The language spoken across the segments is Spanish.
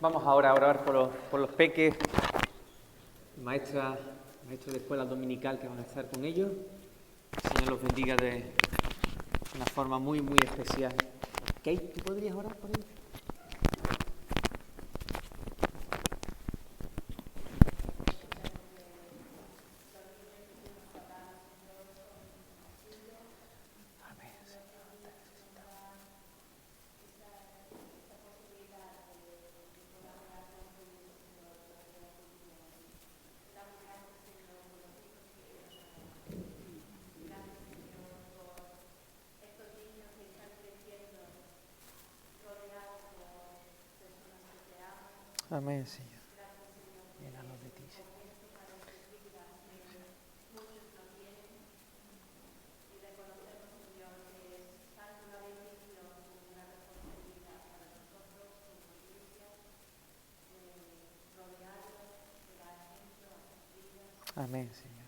Vamos ahora a orar por los peques, maestros de escuela dominical que van a estar con ellos. El Señor los bendiga de una forma muy, muy especial. Kate, ¿tú podrías orar por ellos? Amén, Señor. Llénanos de ti, Señor. Amén, Señor.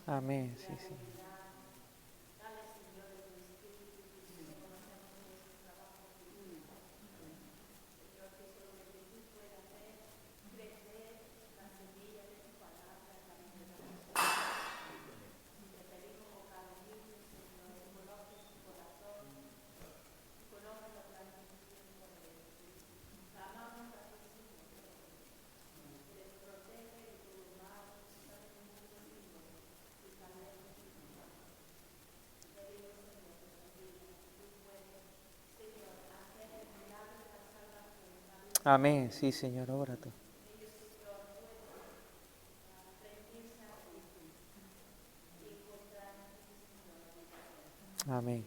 Amén, sí, sí. Amén, sí, Señor, obra tú. Amén.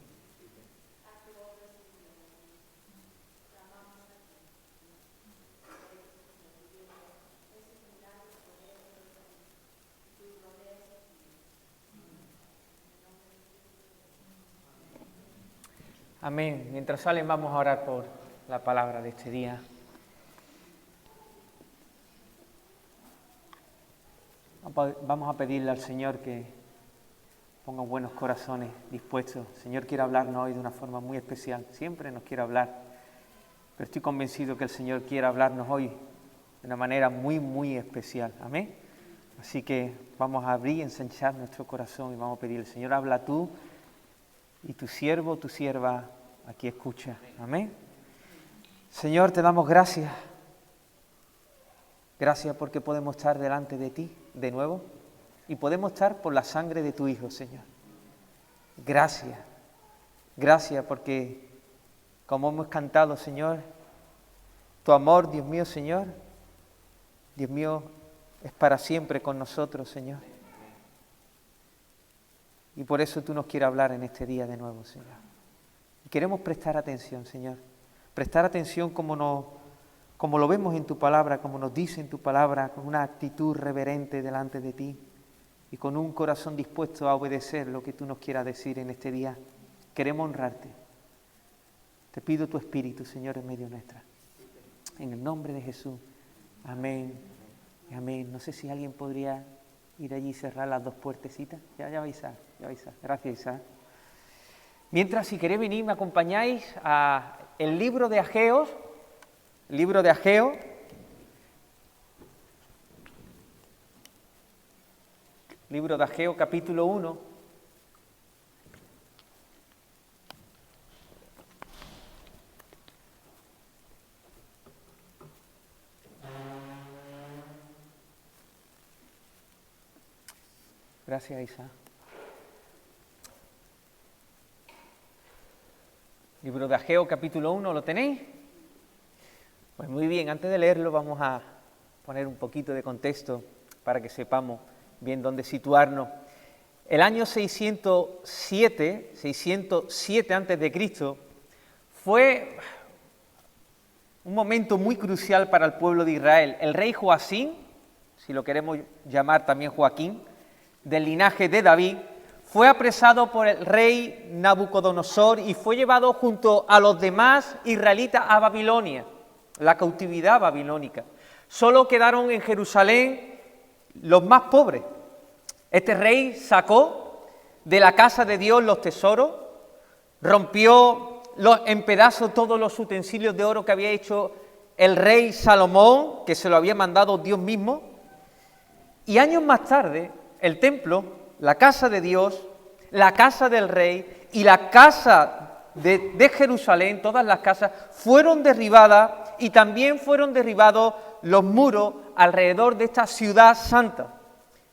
Amén. Mientras salen vamos a orar por la palabra de este día. Vamos a pedirle al Señor que ponga buenos corazones dispuestos. El Señor quiere hablarnos hoy de una forma muy especial. Siempre nos quiere hablar, pero estoy convencido que el Señor quiere hablarnos hoy de una manera muy, muy especial. Amén. Así que vamos a abrir y ensanchar nuestro corazón y vamos a pedirle, Señor, habla tú y tu siervo, tu sierva, aquí escucha. Amén. Señor, te damos gracias. Gracias porque podemos estar delante de ti de nuevo y podemos estar por la sangre de tu Hijo, Señor. Gracias. Gracias porque, como hemos cantado, Señor, tu amor, Dios mío, Señor, Dios mío, es para siempre con nosotros, Señor. Y por eso tú nos quieres hablar en este día de nuevo, Señor. Y queremos prestar atención, Señor. Prestar atención como lo vemos en tu palabra, como nos dice en tu palabra, con una actitud reverente delante de ti y con un corazón dispuesto a obedecer lo que tú nos quieras decir en este día. Queremos honrarte. Te pido tu Espíritu, Señor, en medio nuestra. En el nombre de Jesús. Amén. Amén. No sé si alguien podría ir allí y cerrar las dos puertecitas. Ya va Isaac. Gracias, Isaac. Mientras, si queréis venir, me acompañáis a el libro de Ageo. Libro de Ageo. Libro de Ageo, capítulo 1. Gracias, Isa. Libro de Ageo, capítulo 1, ¿lo tenéis? Pues muy bien, antes de leerlo vamos a poner un poquito de contexto para que sepamos bien dónde situarnos. El año 607 a.C., fue un momento muy crucial para el pueblo de Israel. El rey Joacim, si lo queremos llamar también Joaquín, del linaje de David, fue apresado por el rey Nabucodonosor y fue llevado junto a los demás israelitas a Babilonia, la cautividad babilónica. Solo quedaron en Jerusalén los más pobres. Este rey sacó de la casa de Dios los tesoros, rompió en pedazos todos los utensilios de oro que había hecho el rey Salomón, que se lo había mandado Dios mismo, y años más tarde el templo, la casa de Dios, la casa del rey y la casa de Jerusalén, todas las casas, fueron derribadas y también fueron derribados los muros alrededor de esta ciudad santa.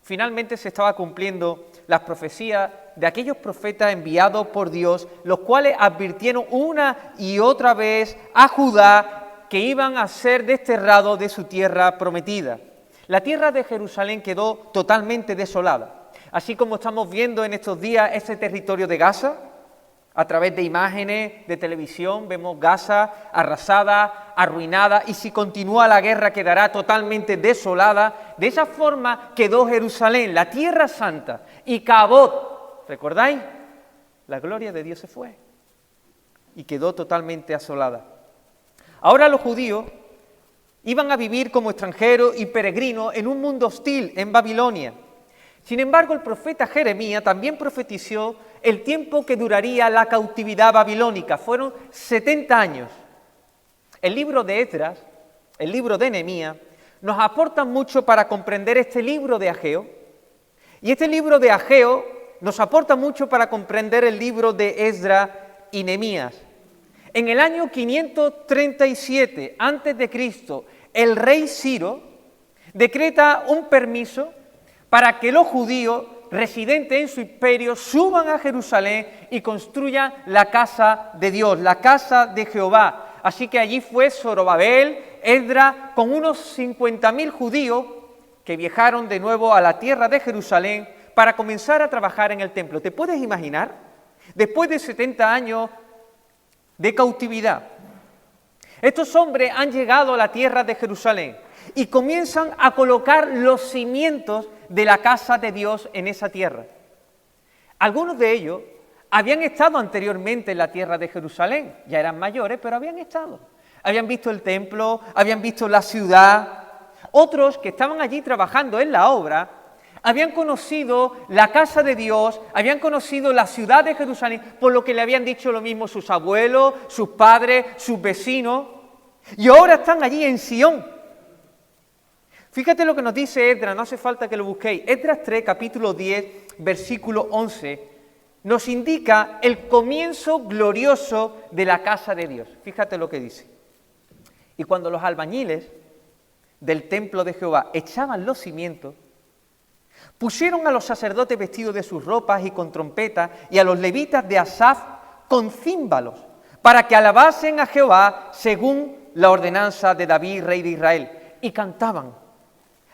Finalmente se estaba cumpliendo las profecías de aquellos profetas enviados por Dios, los cuales advirtieron una y otra vez a Judá que iban a ser desterrados de su tierra prometida. La tierra de Jerusalén quedó totalmente desolada, así como estamos viendo en estos días ese territorio de Gaza. A través de imágenes de televisión vemos Gaza arrasada, arruinada, y si continúa la guerra quedará totalmente desolada. De esa forma quedó Jerusalén, la tierra santa, y Cabot, ¿recordáis? La gloria de Dios se fue y quedó totalmente asolada. Ahora los judíos iban a vivir como extranjeros y peregrinos en un mundo hostil en Babilonia. Sin embargo, el profeta Jeremías también profetizó el tiempo que duraría la cautividad babilónica. Fueron 70 años. El libro de Esdras, el libro de Nehemías, nos aportan mucho para comprender este libro de Ageo. Y este libro de Ageo nos aporta mucho para comprender el libro de Esdras y Nehemías. En el año 537 a.C., el rey Ciro decreta un permiso para que los judíos residentes en su imperio suban a Jerusalén y construyan la casa de Dios, la casa de Jehová. Así que allí fue Zorobabel, Esdras, con unos 50.000 judíos que viajaron de nuevo a la tierra de Jerusalén para comenzar a trabajar en el templo. ¿Te puedes imaginar? Después de 70 años de cautividad, estos hombres han llegado a la tierra de Jerusalén y comienzan a colocar los cimientos de la casa de Dios en esa tierra. Algunos de ellos habían estado anteriormente en la tierra de Jerusalén, ya eran mayores, pero habían estado. Habían visto el templo, habían visto la ciudad. Otros que estaban allí trabajando en la obra, habían conocido la casa de Dios, habían conocido la ciudad de Jerusalén, por lo que le habían dicho lo mismo sus abuelos, sus padres, sus vecinos, y ahora están allí en Sión. Fíjate lo que nos dice Esdras, no hace falta que lo busquéis. Esdras 3, capítulo 10, versículo 11, nos indica el comienzo glorioso de la casa de Dios. Fíjate lo que dice. Y cuando los albañiles del templo de Jehová echaban los cimientos, pusieron a los sacerdotes vestidos de sus ropas y con trompetas, y a los levitas de Asaf con címbalos, para que alabasen a Jehová según la ordenanza de David, rey de Israel. Y cantaban,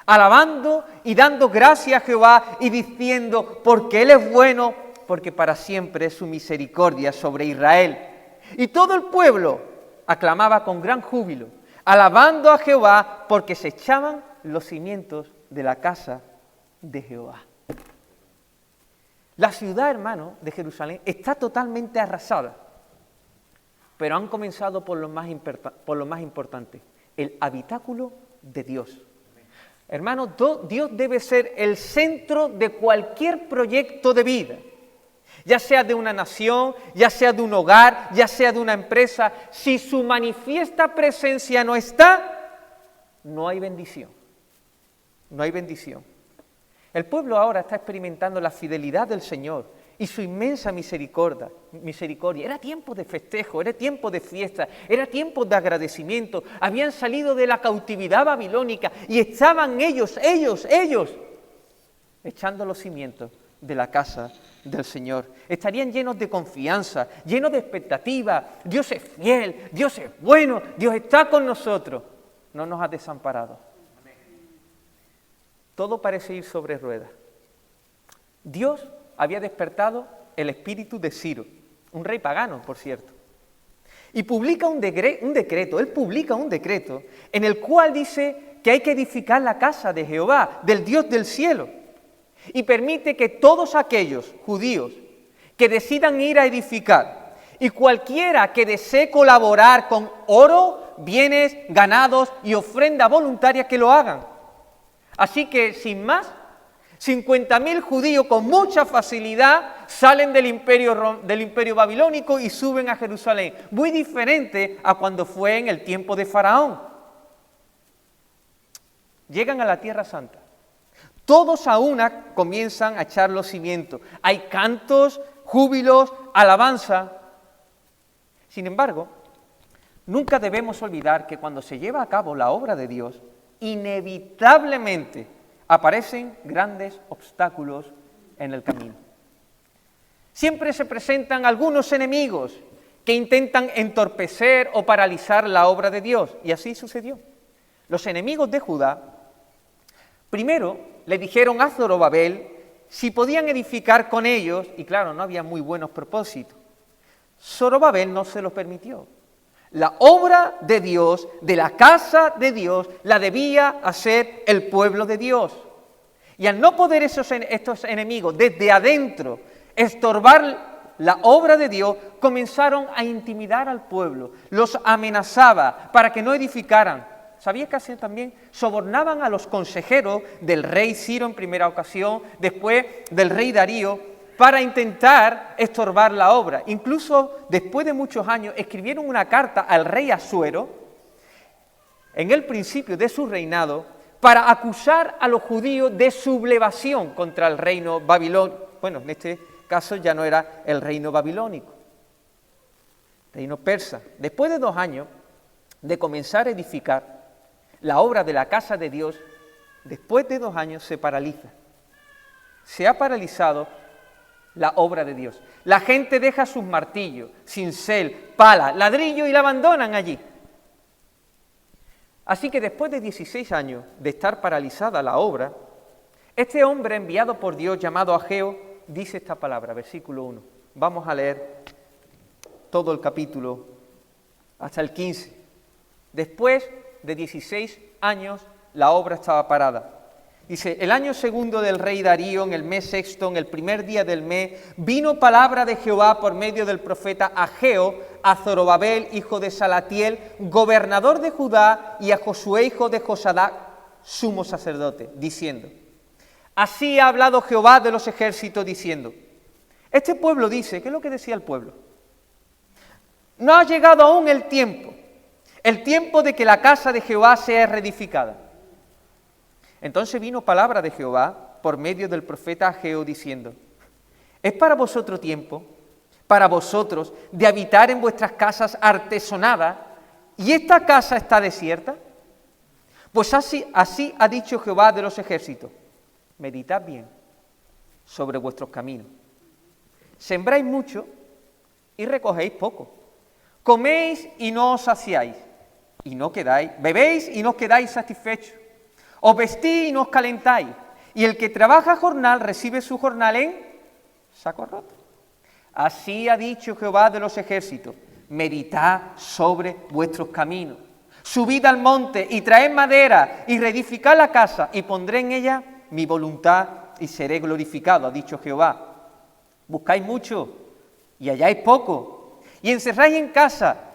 alabando y dando gracias a Jehová y diciendo, porque Él es bueno, porque para siempre es su misericordia sobre Israel. Y todo el pueblo aclamaba con gran júbilo, alabando a Jehová, porque se echaban los cimientos de la casa de Jehová. La ciudad, hermano, de Jerusalén está totalmente arrasada, pero han comenzado por lo más importante, el habitáculo de Dios. Hermano, Dios debe ser el centro de cualquier proyecto de vida, ya sea de una nación, ya sea de un hogar, ya sea de una empresa. Si su manifiesta presencia no está, no hay bendición. No hay bendición. El pueblo ahora está experimentando la fidelidad del Señor y su inmensa misericordia. Era tiempo de festejo, era tiempo de fiesta, era tiempo de agradecimiento. Habían salido de la cautividad babilónica y estaban ellos, echando los cimientos de la casa del Señor. Estarían llenos de confianza, llenos de expectativa. Dios es fiel, Dios es bueno, Dios está con nosotros. No nos ha desamparado. Todo parece ir sobre ruedas. Dios había despertado el espíritu de Ciro, un rey pagano, por cierto, y publica un decreto en el cual dice que hay que edificar la casa de Jehová, del Dios del cielo, y permite que todos aquellos judíos que decidan ir a edificar y cualquiera que desee colaborar con oro, bienes, ganados y ofrenda voluntaria, que lo hagan. Así que, sin más, 50.000 judíos con mucha facilidad salen del imperio babilónico y suben a Jerusalén. Muy diferente a cuando fue en el tiempo de Faraón. Llegan a la Tierra Santa. Todos a una comienzan a echar los cimientos. Hay cantos, júbilos, alabanza. Sin embargo, nunca debemos olvidar que cuando se lleva a cabo la obra de Dios, inevitablemente aparecen grandes obstáculos en el camino. Siempre se presentan algunos enemigos que intentan entorpecer o paralizar la obra de Dios, y así sucedió. Los enemigos de Judá primero le dijeron a Zorobabel si podían edificar con ellos, y claro, no había muy buenos propósitos. Zorobabel no se lo permitió. La obra de Dios, de la casa de Dios, la debía hacer el pueblo de Dios. Y al no poder estos enemigos desde adentro estorbar la obra de Dios, comenzaron a intimidar al pueblo, los amenazaba para que no edificaran. ¿Sabía que así también sobornaban a los consejeros del rey Ciro en primera ocasión, después del rey Darío, para intentar estorbar la obra? Incluso después de muchos años escribieron una carta al rey Asuero, en el principio de su reinado, para acusar a los judíos de sublevación contra el reino babilónico. Bueno, en este caso ya no era el reino babilónico, reino persa. Después de 2 años de comenzar a edificar la obra de la casa de Dios, después de 2 años se paraliza. Se ha paralizado la obra de Dios. La gente deja sus martillos, cincel, pala, ladrillo y la abandonan allí. Así que después de 16 años de estar paralizada la obra, este hombre enviado por Dios llamado Ageo dice esta palabra, versículo 1. Vamos a leer todo el capítulo hasta el 15. Después de 16 años la obra estaba parada. Dice, el año segundo del rey Darío, en el mes sexto, en el primer día del mes, vino palabra de Jehová por medio del profeta Ageo a Zorobabel, hijo de Salatiel, gobernador de Judá, y a Josué, hijo de Josadac, sumo sacerdote, diciendo, así ha hablado Jehová de los ejércitos, diciendo, este pueblo dice, ¿qué es lo que decía el pueblo? No ha llegado aún el tiempo de que la casa de Jehová sea reedificada. Entonces vino palabra de Jehová por medio del profeta Ageo diciendo, ¿es para vosotros tiempo, para vosotros, de habitar en vuestras casas artesonadas, y esta casa está desierta? Pues así ha dicho Jehová de los ejércitos, meditad bien sobre vuestros caminos. Sembráis mucho y recogéis poco. Coméis y no os saciáis, y no quedáis, bebéis y no quedáis satisfechos. Os vestís y no os calentáis, y el que trabaja jornal recibe su jornal en saco roto. Así ha dicho Jehová de los ejércitos, meditad sobre vuestros caminos. Subid al monte y traed madera y reedificad la casa, y pondré en ella mi voluntad y seré glorificado, ha dicho Jehová. Buscáis mucho y halláis poco, y encerráis en casa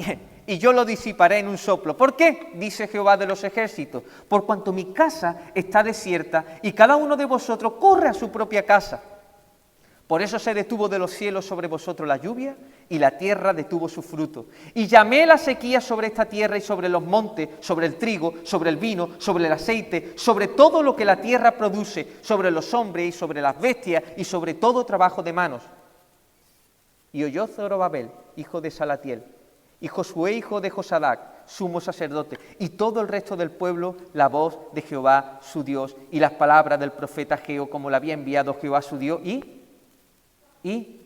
y yo lo disiparé en un soplo. ¿Por qué? Dice Jehová de los ejércitos, por cuanto mi casa está desierta y cada uno de vosotros corre a su propia casa. Por eso se detuvo de los cielos sobre vosotros la lluvia y la tierra detuvo su fruto. Y llamé la sequía sobre esta tierra y sobre los montes, sobre el trigo, sobre el vino, sobre el aceite, sobre todo lo que la tierra produce, sobre los hombres y sobre las bestias y sobre todo trabajo de manos. Y oyó Zorobabel, hijo de Salatiel, y Josué, hijo de Josadac, sumo sacerdote, y todo el resto del pueblo, la voz de Jehová su Dios, y las palabras del profeta Ageo, como la había enviado Jehová su Dios, y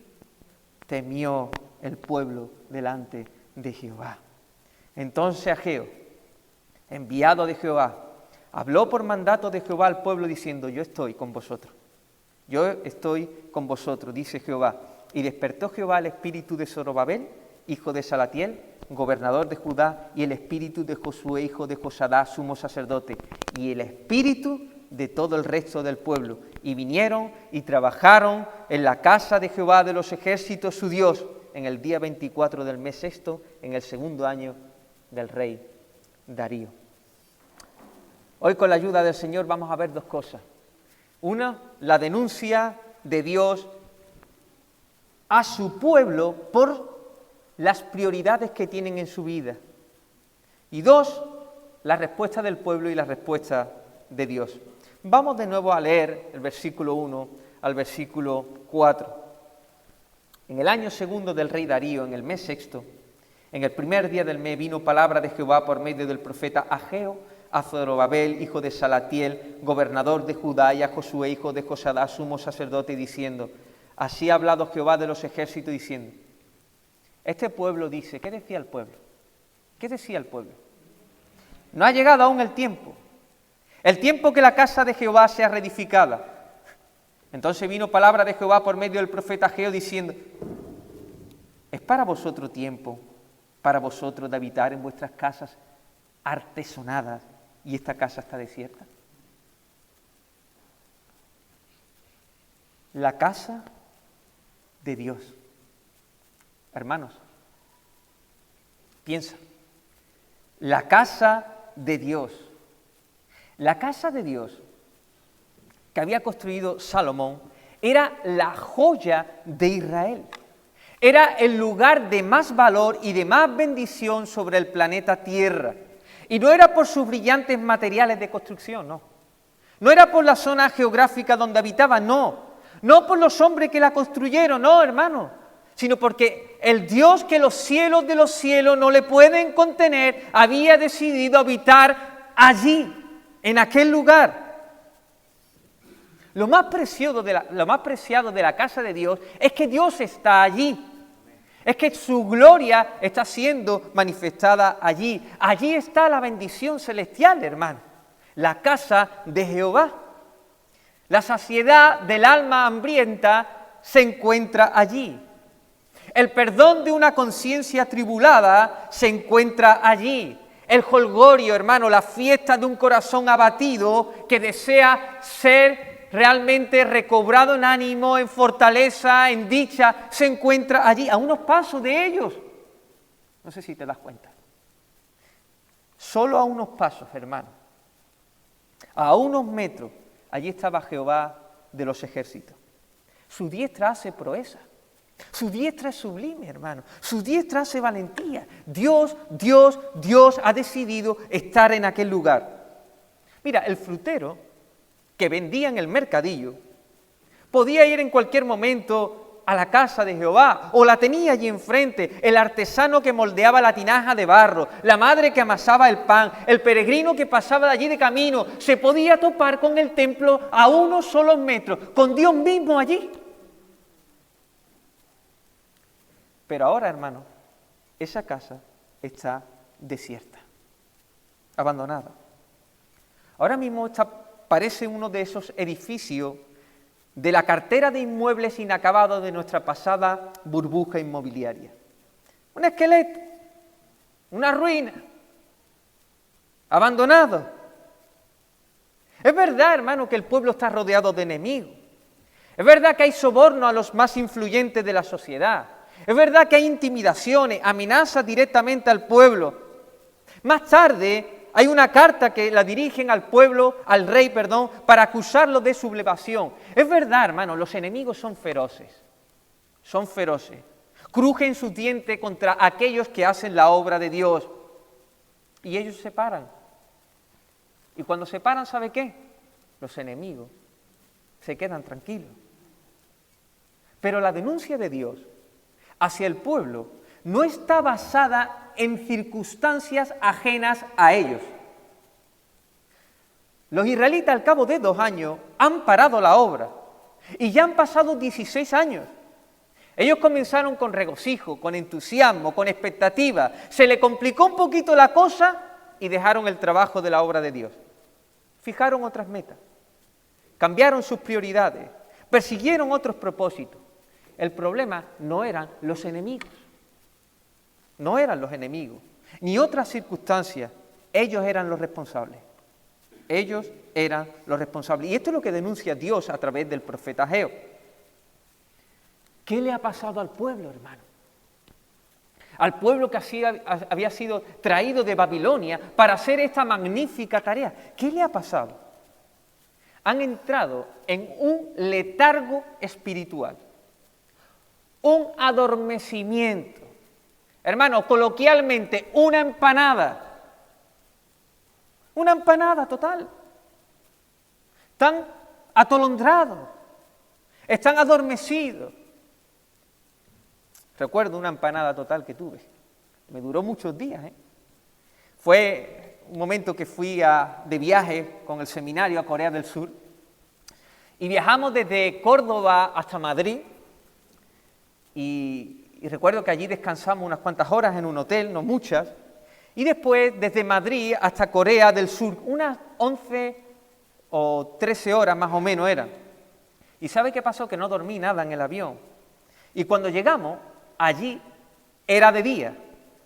temió el pueblo delante de Jehová. Entonces Ageo, enviado de Jehová, habló por mandato de Jehová al pueblo diciendo, yo estoy con vosotros, dice Jehová. Y despertó Jehová el espíritu de Zorobabel, hijo de Salatiel, gobernador de Judá, y el espíritu de Josué, hijo de Josadá, sumo sacerdote, y el espíritu de todo el resto del pueblo. Y vinieron y trabajaron en la casa de Jehová de los ejércitos, su Dios, en el día 24 del mes sexto, en el segundo año del rey Darío. Hoy con la ayuda del Señor vamos a ver dos cosas. Una, la denuncia de Dios a su pueblo por las prioridades que tienen en su vida. Y dos, la respuesta del pueblo y la respuesta de Dios. Vamos de nuevo a leer el versículo 1 al versículo 4. En el año segundo del rey Darío, en el mes sexto, en el primer día del mes, vino palabra de Jehová por medio del profeta Ageo a Zorobabel, hijo de Salatiel, gobernador de Judá, y a Josué, hijo de Josadá, sumo sacerdote, diciendo: así ha hablado Jehová de los ejércitos, diciendo. Este pueblo dice, ¿qué decía el pueblo? ¿Qué decía el pueblo? No ha llegado aún el tiempo que la casa de Jehová sea reedificada. Entonces vino palabra de Jehová por medio del profeta Ageo, diciendo: ¿es para vosotros tiempo, para vosotros de habitar en vuestras casas artesonadas, y esta casa está desierta? La casa de Dios. Hermanos, piensa, la casa de Dios. La casa de Dios que había construido Salomón era la joya de Israel. Era el lugar de más valor y de más bendición sobre el planeta Tierra. Y no era por sus brillantes materiales de construcción, no. No era por la zona geográfica donde habitaba, no. No por los hombres que la construyeron, no, hermano. Sino porque el Dios que los cielos de los cielos no le pueden contener, había decidido habitar allí, en aquel lugar. Lo más preciado de la casa de Dios es que Dios está allí. Es que su gloria está siendo manifestada allí. Allí está la bendición celestial, hermano. La casa de Jehová. La saciedad del alma hambrienta se encuentra allí. El perdón de una conciencia atribulada se encuentra allí. El jolgorio, hermano, la fiesta de un corazón abatido que desea ser realmente recobrado en ánimo, en fortaleza, en dicha, se encuentra allí, a unos pasos de ellos. No sé si te das cuenta. Solo a unos pasos, hermano. A unos metros, allí estaba Jehová de los ejércitos. Su diestra hace proeza. Su diestra es sublime, hermano. Su diestra hace valentía. Dios ha decidido estar en aquel lugar. Mira, el frutero que vendía en el mercadillo podía ir en cualquier momento a la casa de Jehová, o la tenía allí enfrente, el artesano que moldeaba la tinaja de barro, la madre que amasaba el pan, el peregrino que pasaba de allí de camino, se podía topar con el templo a unos solos metros, con Dios mismo allí. Pero ahora, hermano, esa casa está desierta, abandonada. Ahora mismo parece uno de esos edificios de la cartera de inmuebles inacabados de nuestra pasada burbuja inmobiliaria. Un esqueleto, una ruina, abandonado. Es verdad, hermano, que el pueblo está rodeado de enemigos. Es verdad que hay soborno a los más influyentes de la sociedad. Es verdad que hay intimidaciones, amenazas directamente al pueblo. Más tarde hay una carta que la dirigen al pueblo, al rey, para acusarlo de sublevación. Es verdad, hermano, los enemigos son feroces. Crujen sus dientes contra aquellos que hacen la obra de Dios. Y ellos se paran. Y cuando se paran, ¿sabe qué? Los enemigos se quedan tranquilos. Pero la denuncia de Dios hacia el pueblo no está basada en circunstancias ajenas a ellos. Los israelitas al cabo de 2 años han parado la obra y ya han pasado 16 años. Ellos comenzaron con regocijo, con entusiasmo, con expectativa. Se le complicó un poquito la cosa y dejaron el trabajo de la obra de Dios. Fijaron otras metas, cambiaron sus prioridades, persiguieron otros propósitos. El problema no eran los enemigos, ni otras circunstancias. Ellos eran los responsables. Y esto es lo que denuncia Dios a través del profeta Ageo. ¿Qué le ha pasado al pueblo, hermano? al pueblo que había sido traído de Babilonia para hacer esta magnífica tarea. ¿Qué le ha pasado? Han entrado en un letargo espiritual, un adormecimiento. Hermano, coloquialmente, una empanada total. Están atolondrados, están adormecidos. Recuerdo una empanada total que tuve, me duró muchos días. Fue un momento que fui de viaje con el seminario a Corea del Sur y viajamos desde Córdoba hasta Madrid y recuerdo que allí descansamos unas cuantas horas en un hotel, no muchas, y después desde Madrid hasta Corea del Sur, unas 11 o 13 horas más o menos eran. ¿Y sabe qué pasó? Que no dormí nada en el avión. Y cuando llegamos, allí era de día,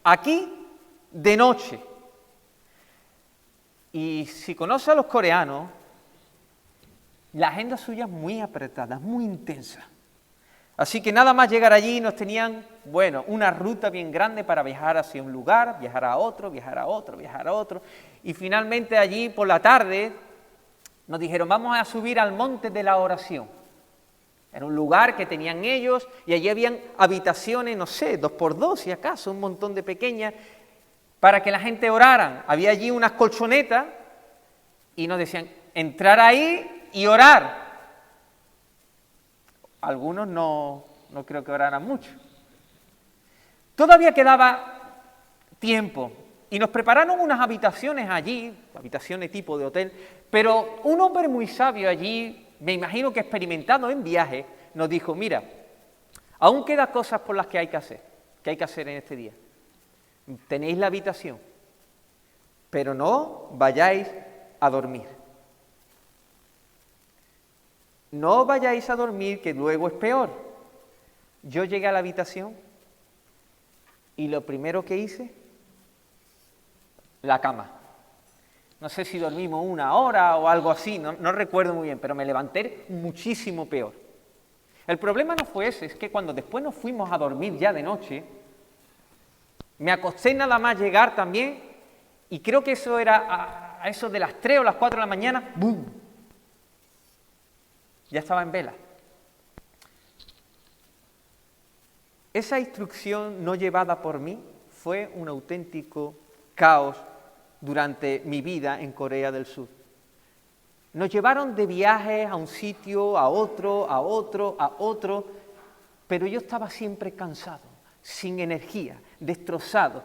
aquí de noche. Y si conoce a los coreanos, la agenda suya es muy apretada, muy intensa. Así que nada más llegar allí nos tenían, una ruta bien grande para viajar hacia un lugar, viajar a otro, viajar a otro, viajar a otro. Y finalmente allí por la tarde nos dijeron, vamos a subir al monte de la oración. Era un lugar que tenían ellos y allí habían habitaciones, 2x2 si acaso, un montón de pequeñas, para que la gente oraran. Había allí unas colchonetas y nos decían, entrar ahí y orar. Algunos no creo que oraran mucho. Todavía quedaba tiempo y nos prepararon unas habitaciones allí, habitaciones tipo de hotel, pero un hombre muy sabio allí, me imagino que experimentado en viaje, nos dijo, mira, aún quedan cosas por las que hay que hacer en este día. Tenéis la habitación, pero no vayáis a dormir. No vayáis a dormir, que luego es peor. Yo llegué a la habitación y lo primero que hice, la cama. No sé si dormimos 1 hora o algo así, no recuerdo muy bien, pero me levanté muchísimo peor. El problema no fue ese, es que cuando después nos fuimos a dormir ya de noche, me acosté nada más llegar también, y creo que eso era a eso de las 3 o las 4 de la mañana, ¡bum! Ya estaba en vela. Esa instrucción no llevada por mí fue un auténtico caos durante mi vida en Corea del Sur. Nos llevaron de viajes a un sitio, a otro, pero yo estaba siempre cansado, sin energía, destrozado.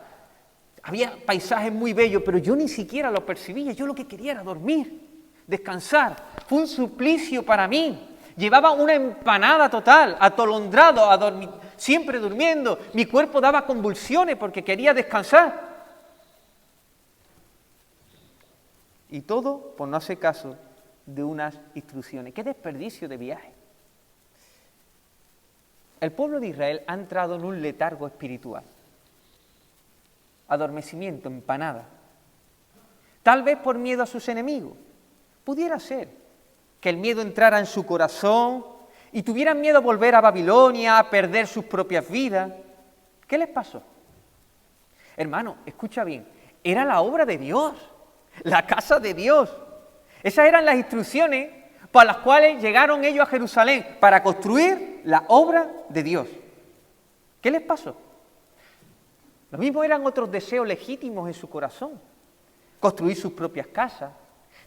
Había paisajes muy bellos, pero yo ni siquiera lo percibía, yo lo que quería era dormir, descansar. Fue un suplicio para mí. Llevaba una empanada total, atolondrado, siempre durmiendo. Mi cuerpo daba convulsiones porque quería descansar. Y todo por no hacer caso de unas instrucciones. ¡Qué desperdicio de viaje! El pueblo de Israel ha entrado en un letargo espiritual. Adormecimiento, empanada. Tal vez por miedo a sus enemigos. Pudiera ser que el miedo entrara en su corazón y tuvieran miedo a volver a Babilonia, a perder sus propias vidas. ¿Qué les pasó? Hermano, escucha bien, era la obra de Dios, la casa de Dios. Esas eran las instrucciones para las cuales llegaron ellos a Jerusalén, para construir la obra de Dios. ¿Qué les pasó? Lo mismo eran otros deseos legítimos en su corazón. Construir sus propias casas,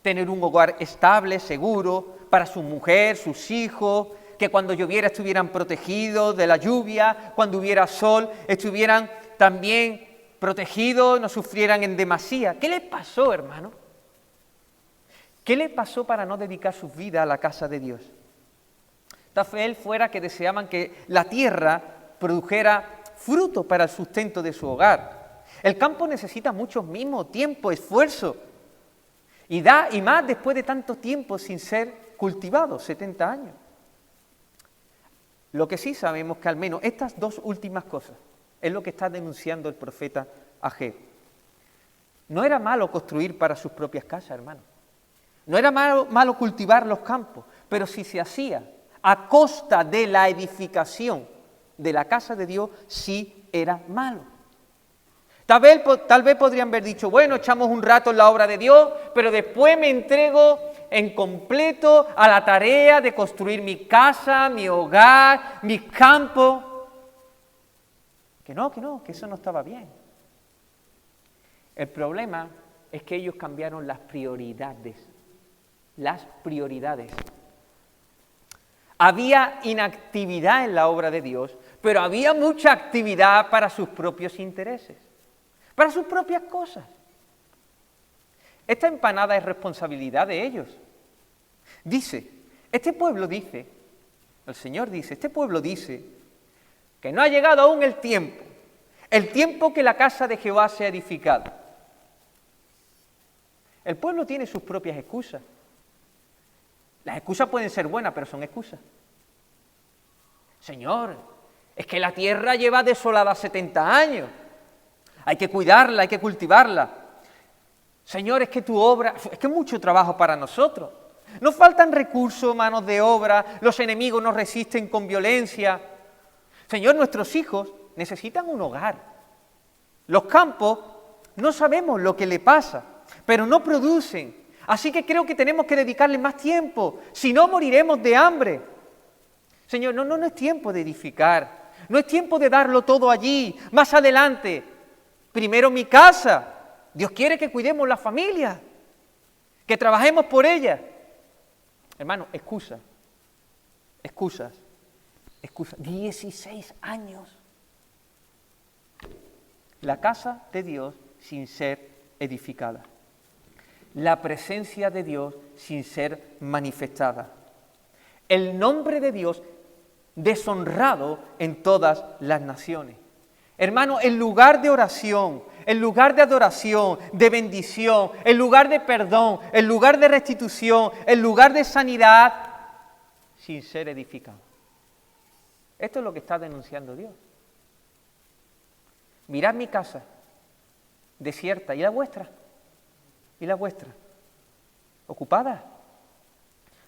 tener un hogar estable, seguro, para su mujer, sus hijos, que cuando lloviera estuvieran protegidos de la lluvia, cuando hubiera sol estuvieran también protegidos, no sufrieran en demasía. ¿Qué les pasó, hermano? ¿Qué les pasó para no dedicar sus vidas a la casa de Dios? Tal vez fuera que deseaban que la tierra produjera fruto para el sustento de su hogar. El campo necesita mucho mimo, tiempo, esfuerzo. Y más después de tanto tiempo sin ser cultivado, 70 años. Lo que sí sabemos que al menos estas dos últimas cosas es lo que está denunciando el profeta Ageo. No era malo construir para sus propias casas, hermano. No era malo cultivar los campos, pero si se hacía a costa de la edificación de la casa de Dios, sí era malo. Tal vez podrían haber dicho, bueno, echamos un rato en la obra de Dios, pero después me entrego en completo a la tarea de construir mi casa, mi hogar, mis campos. Que eso no estaba bien. El problema es que ellos cambiaron las prioridades. Las prioridades. Había inactividad en la obra de Dios, pero había mucha actividad para sus propios intereses, para sus propias cosas. Esta empanada es responsabilidad de ellos. El Señor dice, este pueblo dice que no ha llegado aún el tiempo que la casa de Jehová sea edificada. El pueblo tiene sus propias excusas. Las excusas pueden ser buenas, pero son excusas. Señor, es que la tierra lleva desolada 70 años. Hay que cuidarla, hay que cultivarla. Señor, es que tu obra, es que es mucho trabajo para nosotros. Nos faltan recursos, manos de obra, los enemigos nos resisten con violencia. Señor, nuestros hijos necesitan un hogar. Los campos, no sabemos lo que le pasa, pero no producen. Así que creo que tenemos que dedicarle más tiempo, si no moriremos de hambre. Señor, no es tiempo de edificar, no es tiempo de darlo todo allí, más adelante. Primero mi casa. Dios quiere que cuidemos la familia, que trabajemos por ella. Hermano, excusas. 16 años. La casa de Dios sin ser edificada. La presencia de Dios sin ser manifestada. El nombre de Dios deshonrado en todas las naciones. Hermano, el lugar de oración, el lugar de adoración, de bendición, el lugar de perdón, el lugar de restitución, el lugar de sanidad, sin ser edificado. Esto es lo que está denunciando Dios. Mirad mi casa, desierta, ¿y la vuestra? ¿Y la vuestra? ¿Ocupada?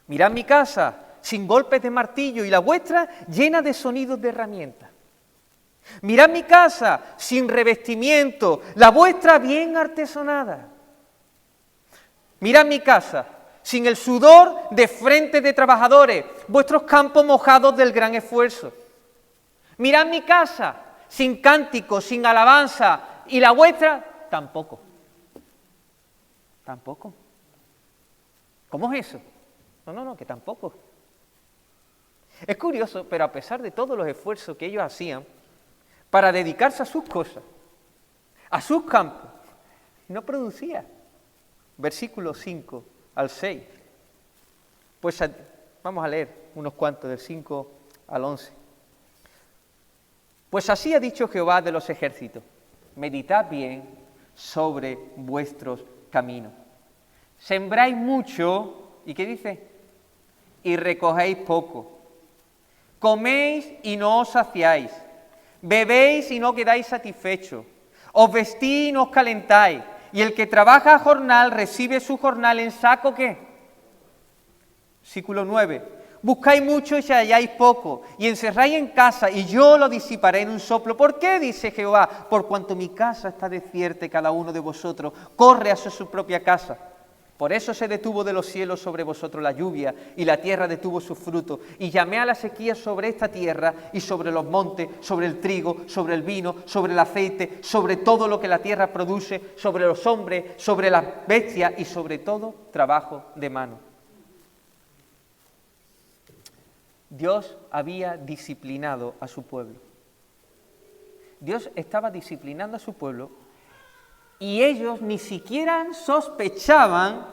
Mirad mi casa, sin golpes de martillo, y la vuestra llena de sonidos de herramientas. Mirad mi casa, sin revestimiento, la vuestra bien artesonada. Mirad mi casa, sin el sudor de frentes de trabajadores, vuestros campos mojados del gran esfuerzo. Mirad mi casa, sin cánticos, sin alabanza, y la vuestra tampoco. Tampoco. ¿Cómo es eso? No, que tampoco. Es curioso, pero a pesar de todos los esfuerzos que ellos hacían para dedicarse a sus cosas, a sus campos, no producía. Versículos 5 al 6. Pues vamos a leer unos cuantos, del 5 al 11. Pues así ha dicho Jehová de los ejércitos: meditad bien sobre vuestros caminos. Sembráis mucho, ¿y qué dice? Y recogéis poco. Coméis y no os saciáis. Bebéis y no quedáis satisfechos. Os vestís y no os calentáis. Y el que trabaja a jornal recibe su jornal en saco, ¿qué? Versículo 9. Buscáis mucho y halláis poco, y encerráis en casa, y yo lo disiparé en un soplo. ¿Por qué? Dice Jehová: por cuanto mi casa está desierta y cada uno de vosotros corre hacia su propia casa. Por eso se detuvo de los cielos sobre vosotros la lluvia, y la tierra detuvo su fruto. Y llamé a la sequía sobre esta tierra, y sobre los montes, sobre el trigo, sobre el vino, sobre el aceite, sobre todo lo que la tierra produce, sobre los hombres, sobre las bestias, y sobre todo trabajo de mano. Dios había disciplinado a su pueblo. Dios estaba disciplinando a su pueblo y ellos ni siquiera sospechaban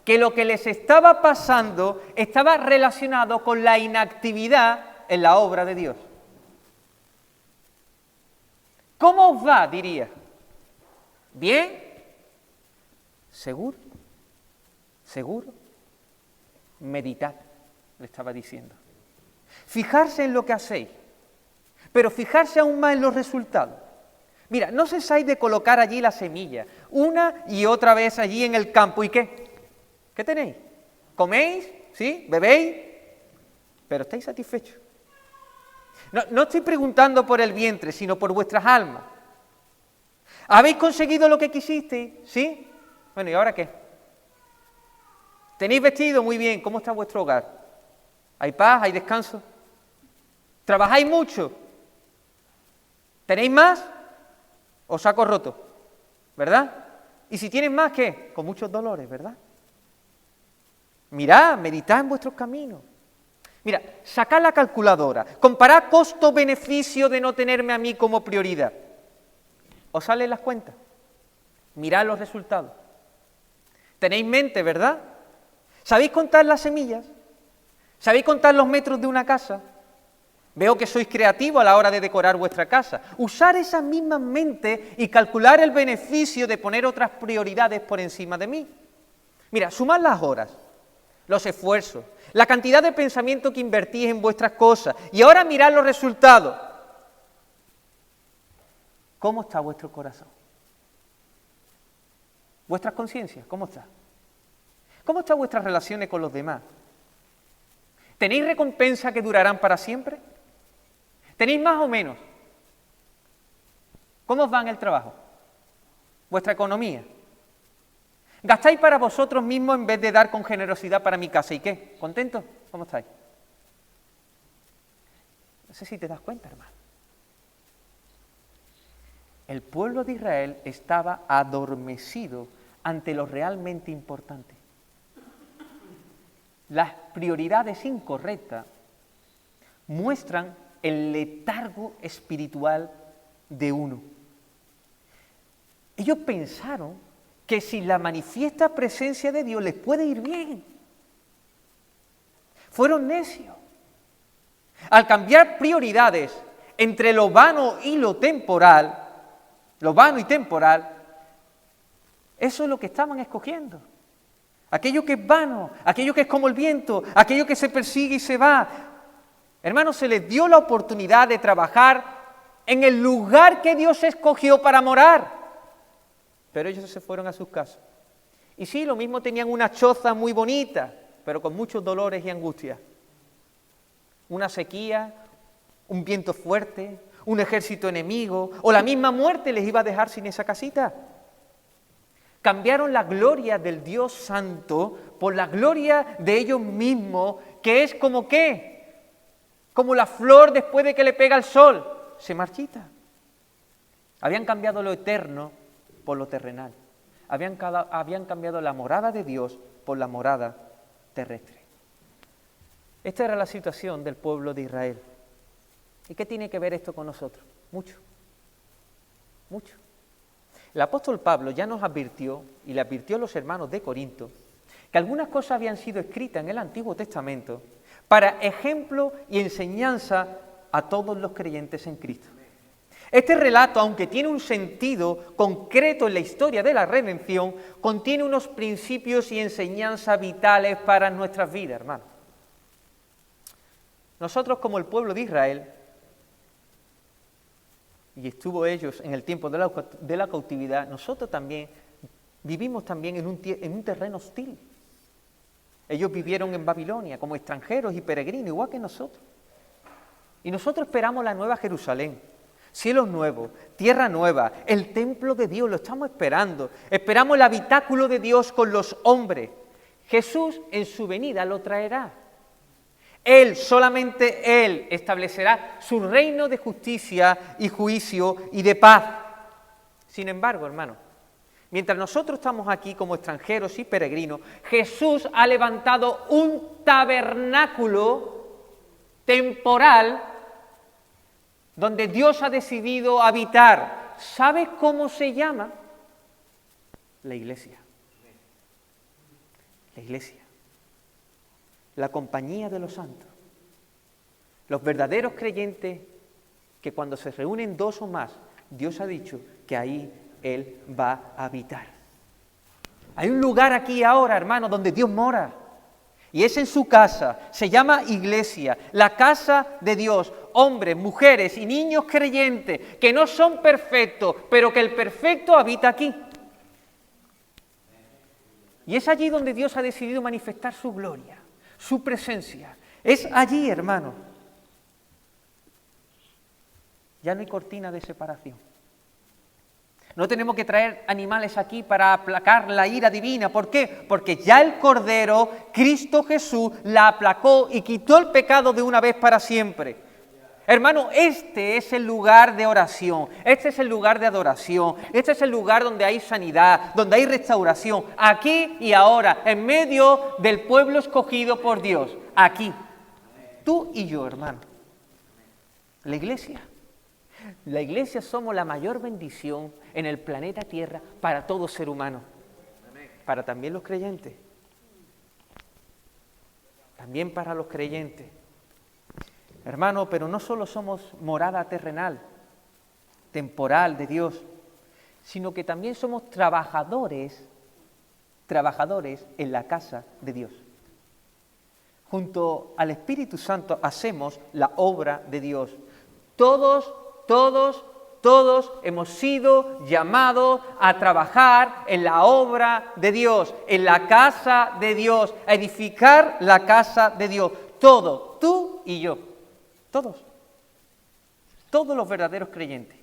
que lo que les estaba pasando estaba relacionado con la inactividad en la obra de Dios. ¿Cómo os va? Diría. ¿Bien? ¿Seguro? ¿Seguro? Meditad, le estaba diciendo. Fijarse en lo que hacéis, pero fijarse aún más en los resultados. Mira, no cesáis de colocar allí la semilla, una y otra vez allí en el campo. ¿Y qué? ¿Qué tenéis? ¿Coméis? ¿Sí? ¿Bebéis? Pero estáis satisfechos. No estoy preguntando por el vientre, sino por vuestras almas. ¿Habéis conseguido lo que quisisteis? ¿Sí? Bueno, ¿y ahora qué? ¿Tenéis vestido? Muy bien. ¿Cómo está vuestro hogar? ¿Hay paz? ¿Hay descanso? ¿Trabajáis mucho? ¿Tenéis más? Os saco roto, ¿verdad? Y si tienes más, ¿qué? Con muchos dolores, ¿verdad? Mirad, meditad en vuestros caminos. Mira, sacad la calculadora, comparad costo-beneficio de no tenerme a mí como prioridad. ¿Os salen las cuentas? Mirad los resultados. Tenéis mente, ¿verdad? ¿Sabéis contar las semillas? ¿Sabéis contar los metros de una casa? Veo que sois creativos a la hora de decorar vuestra casa. Usar esas mismas mentes y calcular el beneficio de poner otras prioridades por encima de mí. Mira, sumad las horas, los esfuerzos, la cantidad de pensamiento que invertís en vuestras cosas y ahora mirad los resultados. ¿Cómo está vuestro corazón? ¿Vuestras conciencias? ¿Cómo está? ¿Cómo están vuestras relaciones con los demás? ¿Tenéis recompensa que durarán para siempre? ¿Tenéis más o menos? ¿Cómo os va en el trabajo? ¿Vuestra economía? ¿Gastáis para vosotros mismos en vez de dar con generosidad para mi casa? ¿Y qué? ¿Contentos? ¿Cómo estáis? No sé si te das cuenta, hermano. El pueblo de Israel estaba adormecido ante lo realmente importante. Las prioridades incorrectas muestran el letargo espiritual de uno. Ellos pensaron que sin la manifiesta presencia de Dios les puede ir bien. Fueron necios. Al cambiar prioridades entre lo vano y lo temporal, lo vano y temporal, eso es lo que estaban escogiendo. Aquello que es vano, aquello que es como el viento, aquello que se persigue y se va. Hermanos, se les dio la oportunidad de trabajar en el lugar que Dios escogió para morar. Pero ellos se fueron a sus casas. Y sí, lo mismo tenían una choza muy bonita, pero con muchos dolores y angustias. Una sequía, un viento fuerte, un ejército enemigo, o la misma muerte les iba a dejar sin esa casita. Cambiaron la gloria del Dios Santo por la gloria de ellos mismos, que es como ¿qué? Como la flor después de que le pega el sol, se marchita. Habían cambiado lo eterno por lo terrenal. Habían cambiado la morada de Dios por la morada terrestre. Esta era la situación del pueblo de Israel. ¿Y qué tiene que ver esto con nosotros? Mucho, mucho. El apóstol Pablo ya nos advirtió, y le advirtió a los hermanos de Corinto, que algunas cosas habían sido escritas en el Antiguo Testamento para ejemplo y enseñanza a todos los creyentes en Cristo. Este relato, aunque tiene un sentido concreto en la historia de la redención, contiene unos principios y enseñanzas vitales para nuestras vidas, hermanos. Nosotros, como el pueblo de Israel, y estuvo ellos en el tiempo de la cautividad, nosotros también vivimos también en un terreno hostil. Ellos vivieron en Babilonia como extranjeros y peregrinos, igual que nosotros. Y nosotros esperamos la nueva Jerusalén, cielos nuevos, tierra nueva, el templo de Dios, lo estamos esperando. Esperamos el habitáculo de Dios con los hombres. Jesús en su venida lo traerá. Él, solamente Él, establecerá su reino de justicia y juicio y de paz. Sin embargo, hermanos, mientras nosotros estamos aquí como extranjeros y peregrinos, Jesús ha levantado un tabernáculo temporal donde Dios ha decidido habitar. ¿Sabes cómo se llama? La iglesia. La iglesia. La compañía de los santos, los verdaderos creyentes que cuando se reúnen dos o más, Dios ha dicho que ahí Él va a habitar. Hay un lugar aquí ahora, hermano, donde Dios mora, y es en su casa, se llama iglesia, la casa de Dios, hombres, mujeres y niños creyentes que no son perfectos, pero que el perfecto habita aquí. Y es allí donde Dios ha decidido manifestar su gloria. Su presencia. Es allí, hermano. Ya no hay cortina de separación. No tenemos que traer animales aquí para aplacar la ira divina. ¿Por qué? Porque ya el Cordero, Cristo Jesús, la aplacó y quitó el pecado de una vez para siempre. Hermano, este es el lugar de oración, este es el lugar de adoración, este es el lugar donde hay sanidad, donde hay restauración, aquí y ahora, en medio del pueblo escogido por Dios, aquí. Tú y yo, hermano. La iglesia. La iglesia somos la mayor bendición en el planeta Tierra para todo ser humano. Para también los creyentes. También para los creyentes. Hermano, pero no solo somos morada terrenal, temporal de Dios, sino que también somos trabajadores en la casa de Dios. Junto al Espíritu Santo hacemos la obra de Dios. Todos hemos sido llamados a trabajar en la obra de Dios, en la casa de Dios, a edificar la casa de Dios. Todo, tú y yo, todos los verdaderos creyentes,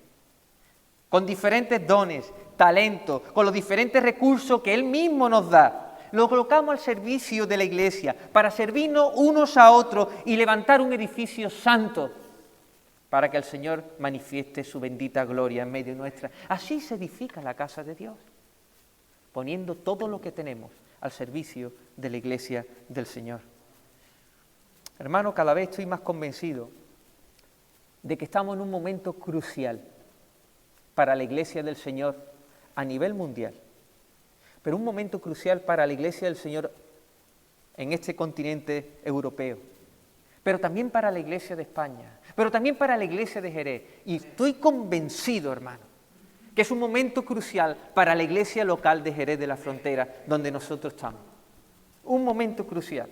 con diferentes dones, talentos, con los diferentes recursos que Él mismo nos da. Lo colocamos al servicio de la iglesia para servirnos unos a otros y levantar un edificio santo para que el Señor manifieste su bendita gloria en medio nuestra. Así se edifica la casa de Dios, poniendo todo lo que tenemos al servicio de la iglesia del Señor. Hermano, cada vez estoy más convencido de que estamos en un momento crucial para la iglesia del Señor a nivel mundial. Pero un momento crucial para la iglesia del Señor en este continente europeo, pero también para la iglesia de España, pero también para la iglesia de Jerez. Y estoy convencido, hermano, que es un momento crucial para la iglesia local de Jerez de la Frontera, donde nosotros estamos. Un momento crucial.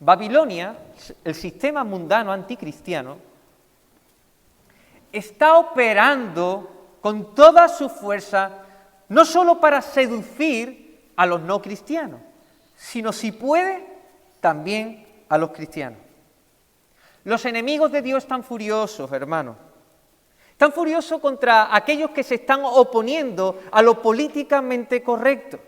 Babilonia, el sistema mundano anticristiano, está operando con toda su fuerza no solo para seducir a los no cristianos, sino, si puede, también a los cristianos. Los enemigos de Dios están furiosos, hermanos. Están furiosos contra aquellos que se están oponiendo a lo políticamente correcto.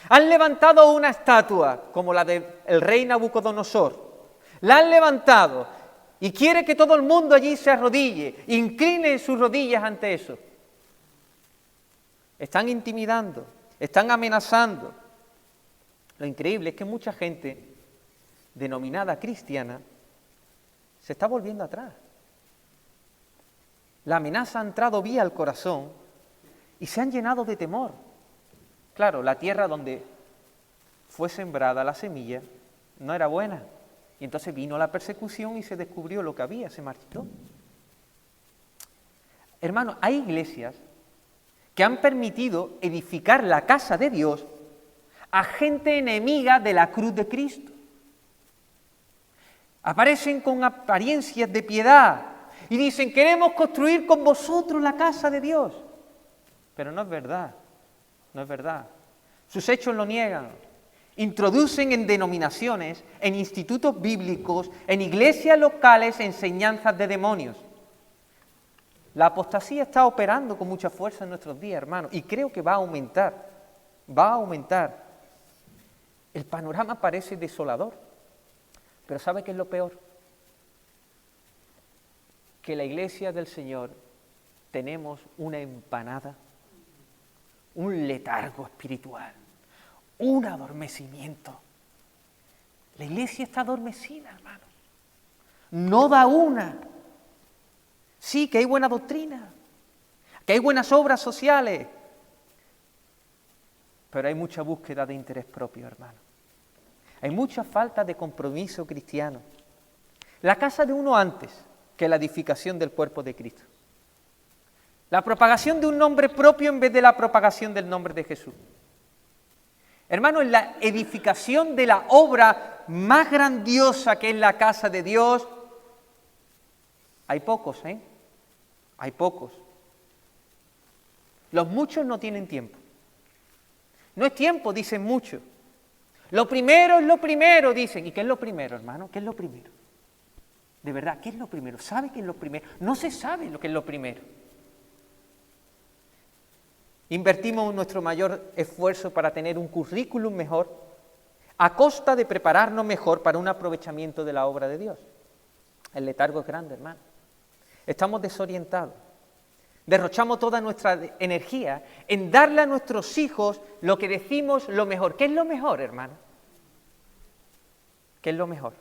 Han levantado una estatua, como la del rey Nabucodonosor. La han levantado y quiere que todo el mundo allí se arrodille, incline sus rodillas ante eso. Están intimidando, están amenazando. Lo increíble es que mucha gente denominada cristiana se está volviendo atrás. La amenaza ha entrado vía al corazón y se han llenado de temor. Claro, la tierra donde fue sembrada la semilla no era buena. Y entonces vino la persecución y se descubrió lo que había, se marchitó. Hermanos, hay iglesias que han permitido edificar la casa de Dios a gente enemiga de la cruz de Cristo. Aparecen con apariencias de piedad y dicen: queremos construir con vosotros la casa de Dios. Pero no es verdad, no es verdad. Sus hechos lo niegan. Introducen en denominaciones, en institutos bíblicos, en iglesias locales, enseñanzas de demonios. La apostasía está operando con mucha fuerza en nuestros días, hermanos, y creo que va a aumentar, va a aumentar. El panorama parece desolador, pero ¿sabe qué es lo peor? Que la iglesia del Señor tenemos una empanada, un letargo espiritual, un adormecimiento. La iglesia está adormecida, hermano. No da una. Sí, que hay buena doctrina, que hay buenas obras sociales, pero hay mucha búsqueda de interés propio, hermano. Hay mucha falta de compromiso cristiano. La casa de uno antes que la edificación del cuerpo de Cristo. La propagación de un nombre propio en vez de la propagación del nombre de Jesús. Hermano, en la edificación de la obra más grandiosa que es la casa de Dios, hay pocos, Hay pocos. Los muchos no tienen tiempo. No es tiempo, dicen muchos. Lo primero es lo primero, dicen. ¿Y qué es lo primero, hermano? ¿Qué es lo primero? De verdad, ¿qué es lo primero? ¿Sabe qué es lo primero? No se sabe lo que es lo primero. Invertimos nuestro mayor esfuerzo para tener un currículum mejor, a costa de prepararnos mejor para un aprovechamiento de la obra de Dios. El letargo es grande, hermano. Estamos desorientados. Derrochamos toda nuestra energía en darle a nuestros hijos lo que decimos lo mejor. ¿Qué es lo mejor, hermano? ¿Qué es lo mejor?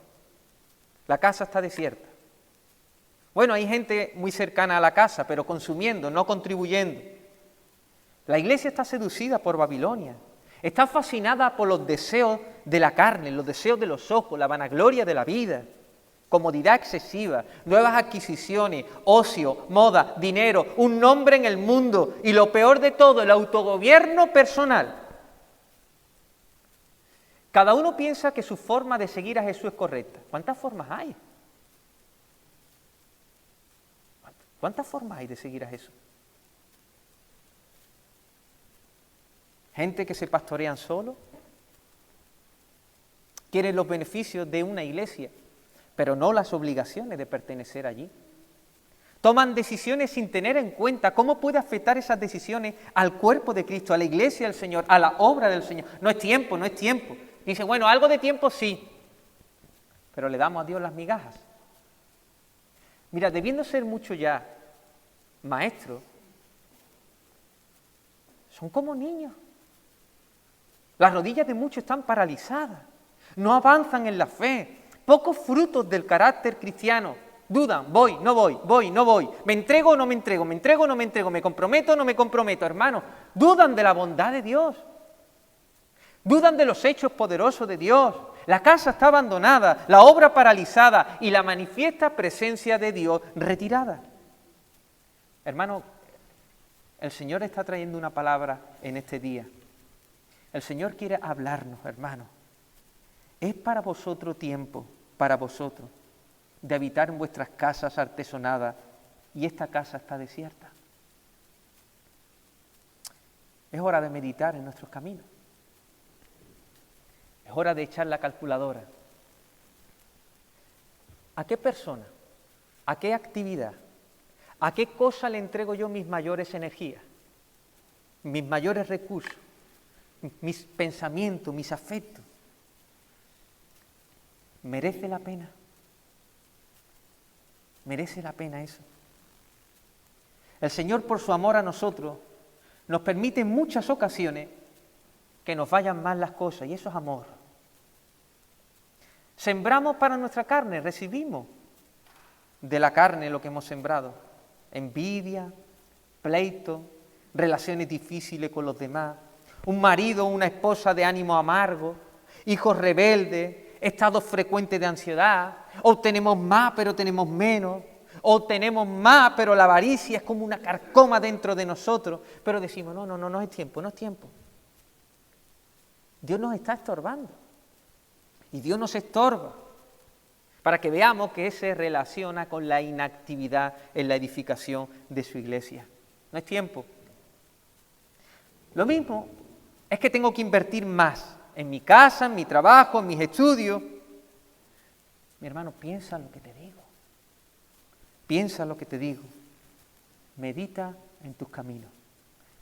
La casa está desierta. Bueno, hay gente muy cercana a la casa, pero consumiendo, no contribuyendo. La iglesia está seducida por Babilonia. Está fascinada por los deseos de la carne, los deseos de los ojos, la vanagloria de la vida. Comodidad excesiva, nuevas adquisiciones, ocio, moda, dinero, un nombre en el mundo y lo peor de todo, el autogobierno personal. Cada uno piensa que su forma de seguir a Jesús es correcta. ¿Cuántas formas hay? ¿Cuántas formas hay de seguir a Jesús? Gente que se pastorean solo, quieren los beneficios de una iglesia, pero no las obligaciones de pertenecer allí. Toman decisiones sin tener en cuenta cómo puede afectar esas decisiones al cuerpo de Cristo, a la iglesia del Señor, a la obra del Señor. No es tiempo, no es tiempo. Dice, bueno, algo de tiempo sí, pero le damos a Dios las migajas. Mira, debiendo ser mucho ya maestros, son como niños. Las rodillas de muchos están paralizadas, no avanzan en la fe, pocos frutos del carácter cristiano, dudan, voy, no voy, voy, no voy, me entrego o no me entrego, me entrego o no me entrego, me comprometo o no me comprometo, hermanos, dudan de la bondad de Dios, dudan de los hechos poderosos de Dios, la casa está abandonada, la obra paralizada y la manifiesta presencia de Dios retirada. Hermano, el Señor está trayendo una palabra en este día. El Señor quiere hablarnos, hermanos. Es para vosotros tiempo, para vosotros, de habitar en vuestras casas artesonadas y esta casa está desierta. Es hora de meditar en nuestros caminos. Es hora de echar la calculadora. ¿A qué persona, a qué actividad, a qué cosa le entrego yo mis mayores energías, mis mayores recursos? Mis pensamientos, mis afectos, ¿merece la pena? ¿Merece la pena eso? El Señor, por su amor a nosotros, nos permite en muchas ocasiones que nos vayan mal las cosas, y eso es amor. Sembramos para nuestra carne, recibimos de la carne lo que hemos sembrado. Envidia, pleito, relaciones difíciles con los demás, un marido o una esposa de ánimo amargo, hijos rebeldes, estados frecuentes de ansiedad, o tenemos más pero tenemos menos, o tenemos más pero la avaricia es como una carcoma dentro de nosotros, pero decimos, no es tiempo, no es tiempo. Dios nos está estorbando, y Dios nos estorba, para que veamos que se relaciona con la inactividad en la edificación de su iglesia. No es tiempo. Lo mismo es que tengo que invertir más en mi casa, en mi trabajo, en mis estudios. Mi hermano, piensa lo que te digo. Piensa lo que te digo. Medita en tus caminos.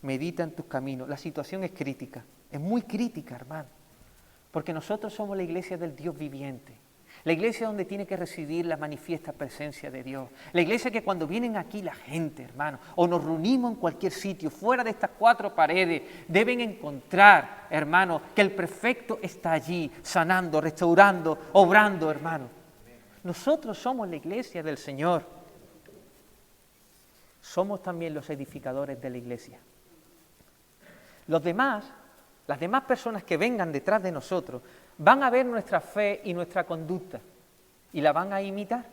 Medita en tus caminos. La situación es crítica. Es muy crítica, hermano. Porque nosotros somos la iglesia del Dios viviente. La iglesia donde tiene que residir la manifiesta presencia de Dios. La iglesia que cuando vienen aquí la gente, hermano, o nos reunimos en cualquier sitio, fuera de estas cuatro paredes, deben encontrar, hermano, que el perfecto está allí, sanando, restaurando, obrando, hermano. Nosotros somos la iglesia del Señor. Somos también los edificadores de la iglesia. Los demás, las demás personas que vengan detrás de nosotros, van a ver nuestra fe y nuestra conducta y la van a imitar.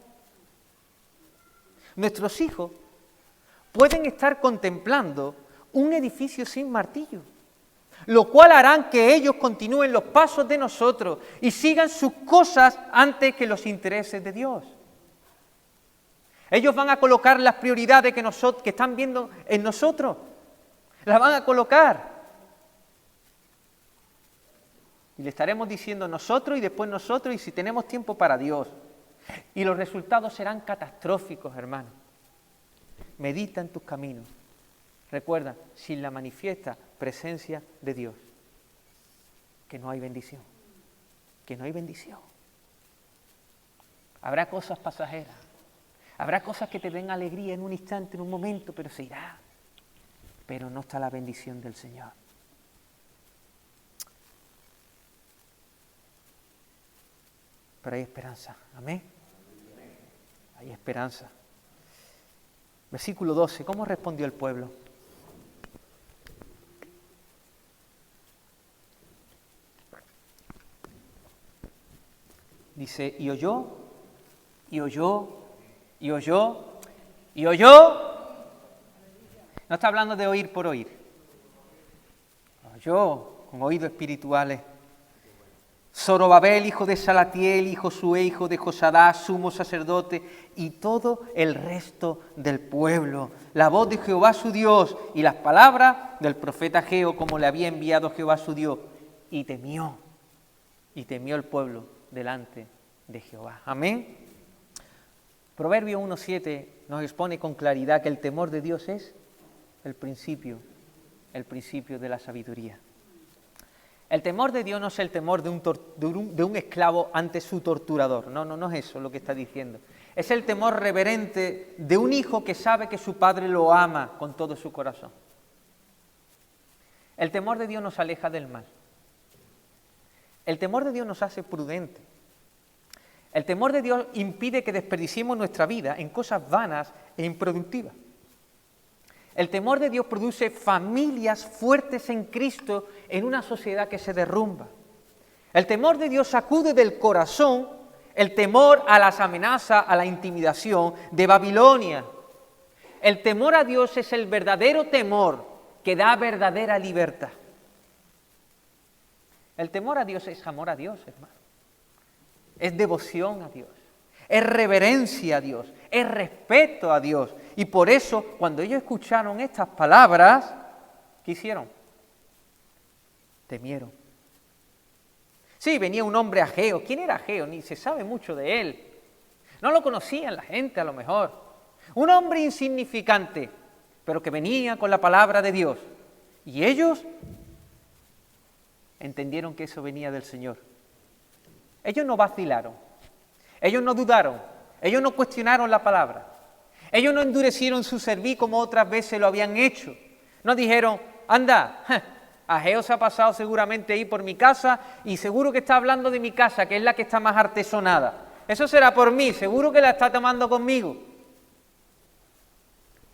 Nuestros hijos pueden estar contemplando un edificio sin martillo, lo cual harán que ellos continúen los pasos de nosotros y sigan sus cosas antes que los intereses de Dios. Ellos van a colocar las prioridades que están viendo en nosotros, las van a colocar. Y le estaremos diciendo nosotros y después nosotros y si tenemos tiempo para Dios. Y los resultados serán catastróficos, hermano. Medita en tus caminos. Recuerda, sin la manifiesta presencia de Dios, que no hay bendición, que no hay bendición. Habrá cosas pasajeras, habrá cosas que te den alegría en un instante, en un momento, pero se irá. Pero no está la bendición del Señor. Pero hay esperanza, amén. Hay esperanza. Versículo 12, ¿cómo respondió el pueblo? Dice, y oyó, y oyó, y oyó, y oyó. No está hablando de oír por oír. Oyó con oídos espirituales. Zorobabel, hijo de Salatiel, y Josué, hijo de Josadá, sumo sacerdote, y todo el resto del pueblo. La voz de Jehová su Dios y las palabras del profeta Ageo, como le había enviado Jehová su Dios. Y temió el pueblo delante de Jehová. Amén. Proverbio 1:7 nos expone con claridad que el temor de Dios es el principio de la sabiduría. El temor de Dios no es el temor de un esclavo ante su torturador. No es eso lo que está diciendo. Es el temor reverente de un hijo que sabe que su padre lo ama con todo su corazón. El temor de Dios nos aleja del mal. El temor de Dios nos hace prudentes. El temor de Dios impide que desperdiciemos nuestra vida en cosas vanas e improductivas. El temor de Dios produce familias fuertes en Cristo en una sociedad que se derrumba. El temor de Dios sacude del corazón el temor a las amenazas, a la intimidación de Babilonia. El temor a Dios es el verdadero temor que da verdadera libertad. El temor a Dios es amor a Dios, hermano. Es devoción a Dios. Es reverencia a Dios, es respeto a Dios. Y por eso, cuando ellos escucharon estas palabras, ¿qué hicieron? Temieron. Sí, venía un hombre Ageo. ¿Quién era Ageo? Ni se sabe mucho de él. No lo conocían la gente a lo mejor. Un hombre insignificante, pero que venía con la palabra de Dios. Y ellos entendieron que eso venía del Señor. Ellos no vacilaron. Ellos no dudaron, ellos no cuestionaron la palabra, ellos no endurecieron su cerviz como otras veces lo habían hecho. No dijeron, anda, Ageo se ha pasado seguramente ahí por mi casa y seguro que está hablando de mi casa, que es la que está más artesonada. Eso será por mí, seguro que la está tomando conmigo.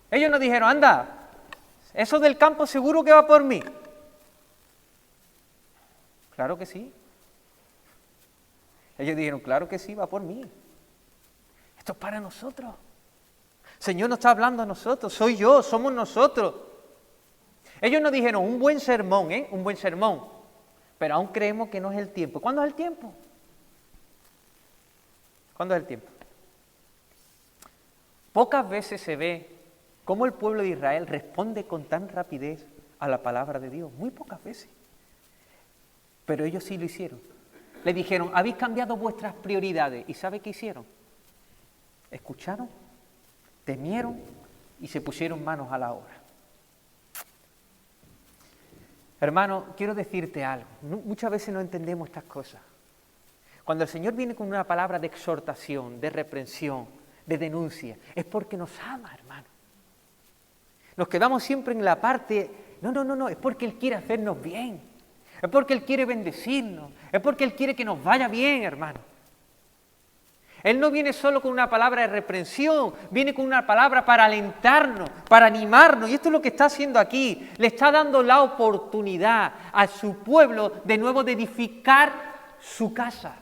Ellos no dijeron, anda, eso del campo seguro que va por mí. Claro que sí. Ellos dijeron, claro que sí, va por mí. Esto es para nosotros. El Señor no está hablando a nosotros, soy yo, somos nosotros. Ellos nos dijeron, un buen sermón, un buen sermón, pero aún creemos que no es el tiempo. ¿Cuándo es el tiempo? ¿Cuándo es el tiempo? Pocas veces se ve cómo el pueblo de Israel responde con tan rapidez a la palabra de Dios, muy pocas veces. Pero ellos sí lo hicieron. Le dijeron, habéis cambiado vuestras prioridades. ¿Y sabe qué hicieron? Escucharon, temieron y se pusieron manos a la obra. Hermano, quiero decirte algo. Muchas veces no entendemos estas cosas. Cuando el Señor viene con una palabra de exhortación, de reprensión, de denuncia, es porque nos ama, hermano. Nos quedamos siempre en la parte, no, es porque Él quiere hacernos bien. Es porque Él quiere bendecirnos, es porque Él quiere que nos vaya bien, hermano. Él no viene solo con una palabra de reprensión, viene con una palabra para alentarnos, para animarnos. Y esto es lo que está haciendo aquí. Le está dando la oportunidad a su pueblo de nuevo de edificar su casa,